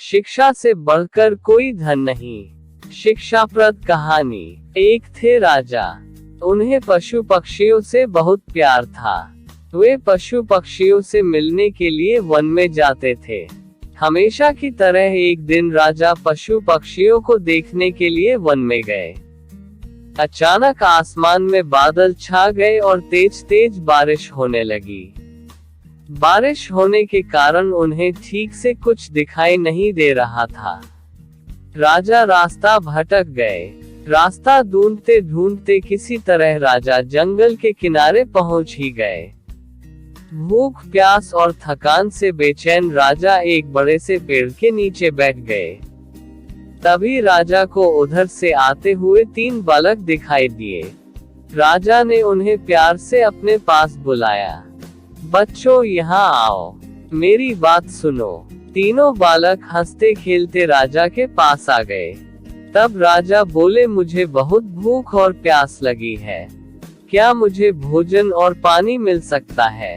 शिक्षा से बढ़कर कोई धन नहीं। शिक्षाप्रद कहानी। एक थे राजा। उन्हें पशु पक्षियों से बहुत प्यार था। वे पशु पक्षियों से मिलने के लिए वन में जाते थे। हमेशा की तरह एक दिन राजा पशु पक्षियों को देखने के लिए वन में गए। अचानक आसमान में बादल छा गए और तेज तेज बारिश होने लगी। बारिश होने के कारण उन्हें ठीक से कुछ दिखाई नहीं दे रहा था। राजा रास्ता भटक गए। रास्ता ढूंढते ढूंढते किसी तरह राजा जंगल के किनारे पहुंच ही गए। भूख प्यास और थकान से बेचैन राजा एक बड़े से पेड़ के नीचे बैठ गए। तभी राजा को उधर से आते हुए 3 बालक दिखाई दिए। राजा ने उन्हें प्यार से अपने पास बुलाया। बच्चों यहाँ आओ, मेरी बात सुनो। तीनों बालक हंसते खेलते राजा के पास आ गए। तब राजा बोले, मुझे बहुत भूख और प्यास लगी है, क्या मुझे भोजन और पानी मिल सकता है?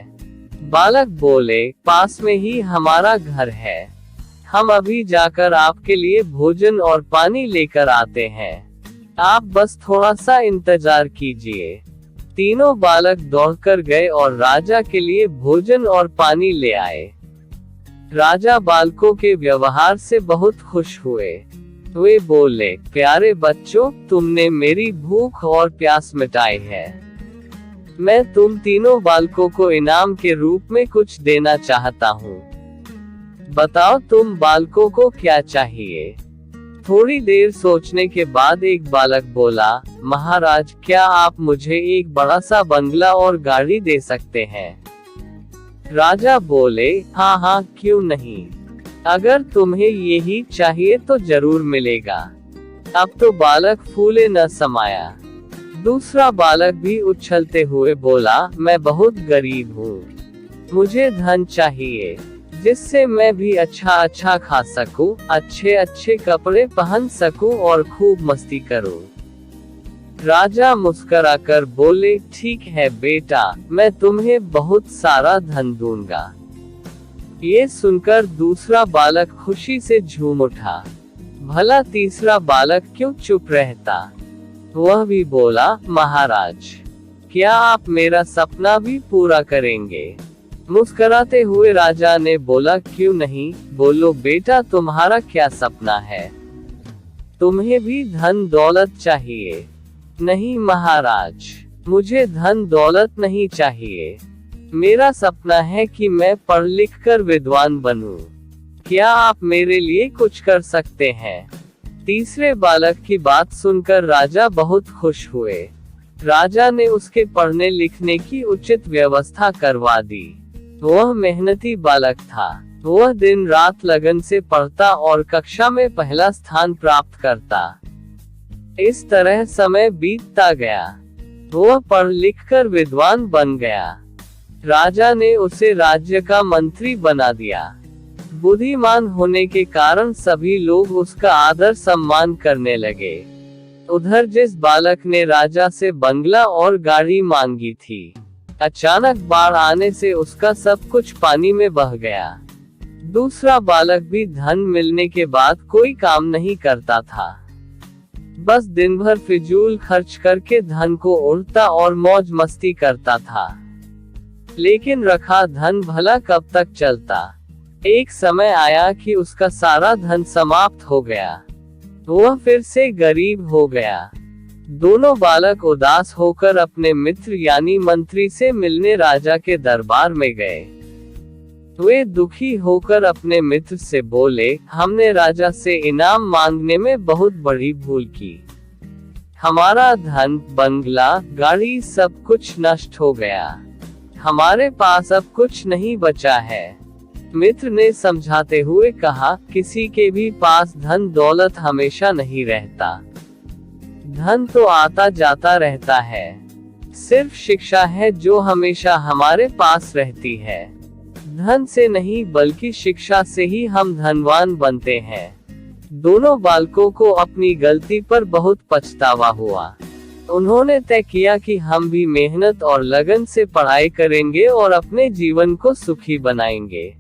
बालक बोले, पास में ही हमारा घर है, हम अभी जाकर आपके लिए भोजन और पानी लेकर आते हैं, आप बस थोड़ा सा इंतजार कीजिए। तीनों बालक दौड़कर गए और राजा के लिए भोजन और पानी ले आए। राजा बालकों के व्यवहार से बहुत खुश हुए। वे बोले, प्यारे बच्चों, तुमने मेरी भूख और प्यास मिटाई है। मैं तुम तीनों बालकों को इनाम के रूप में कुछ देना चाहता हूँ। बताओ तुम बालकों को क्या चाहिए? थोड़ी देर सोचने के बाद एक बालक बोला, महाराज, क्या आप मुझे एक बड़ा सा बंगला और गाड़ी दे सकते हैं? राजा बोले, हाँ हाँ, क्यों नहीं, अगर तुम्हें यही चाहिए तो जरूर मिलेगा। अब तो बालक फूले न समाया। दूसरा बालक भी उछलते हुए बोला, मैं बहुत गरीब हूँ, मुझे धन चाहिए, जिससे मैं भी अच्छा खा सकूं, अच्छे कपड़े पहन सकूं और खूब मस्ती करूं। राजा मुस्कुराकर बोले, ठीक है बेटा, मैं तुम्हें बहुत सारा धन दूंगा। ये सुनकर दूसरा बालक खुशी से झूम उठा। भला तीसरा बालक क्यों चुप रहता? वह भी बोला, महाराज, क्या आप मेरा सपना भी पूरा करेंगे? मुस्कुराते हुए राजा ने बोला, क्यों नहीं, बोलो बेटा, तुम्हारा क्या सपना है? तुम्हें भी धन दौलत चाहिए? नहीं महाराज, मुझे धन दौलत नहीं चाहिए, मेरा सपना है कि मैं पढ़ लिख कर विद्वान बनूं। क्या आप मेरे लिए कुछ कर सकते हैं? तीसरे बालक की बात सुनकर राजा बहुत खुश हुए। राजा ने उसके पढ़ने लिखने की उचित व्यवस्था करवा दी। वह मेहनती बालक था। वह दिन रात लगन से पढ़ता और कक्षा में पहला स्थान प्राप्त करता। इस तरह समय बीतता गया। वह पढ़ लिख कर विद्वान बन गया। राजा ने उसे राज्य का मंत्री बना दिया। बुद्धिमान होने के कारण सभी लोग उसका आदर सम्मान करने लगे। उधर जिस बालक ने राजा से बंगला और गाड़ी मांगी थी, अचानक बाढ़ आने से उसका सब कुछ पानी में बह गया। दूसरा बालक भी धन मिलने के बाद कोई काम नहीं करता था, बस दिन भर फिजूल खर्च करके धन को उड़ता और मौज मस्ती करता था। लेकिन रखा धन भला कब तक चलता? एक समय आया कि उसका सारा धन समाप्त हो गया। वह फिर से गरीब हो गया। दोनों बालक उदास होकर अपने मित्र यानी मंत्री से मिलने राजा के दरबार में गए। वे दुखी होकर अपने मित्र से बोले, हमने राजा से इनाम मांगने में बहुत बड़ी भूल की। हमारा धन, बंगला, गाड़ी सब कुछ नष्ट हो गया। हमारे पास अब कुछ नहीं बचा है। मित्र ने समझाते हुए कहा, किसी के भी पास धन दौलत हमेशा नहीं रहता। धन तो आता जाता रहता है। सिर्फ शिक्षा है जो हमेशा हमारे पास रहती है। धन से नहीं बल्कि शिक्षा से ही हम धनवान बनते हैं। दोनों बालकों को अपनी गलती पर बहुत पछतावा हुआ। उन्होंने तय किया कि हम भी मेहनत और लगन से पढ़ाई करेंगे और अपने जीवन को सुखी बनाएंगे।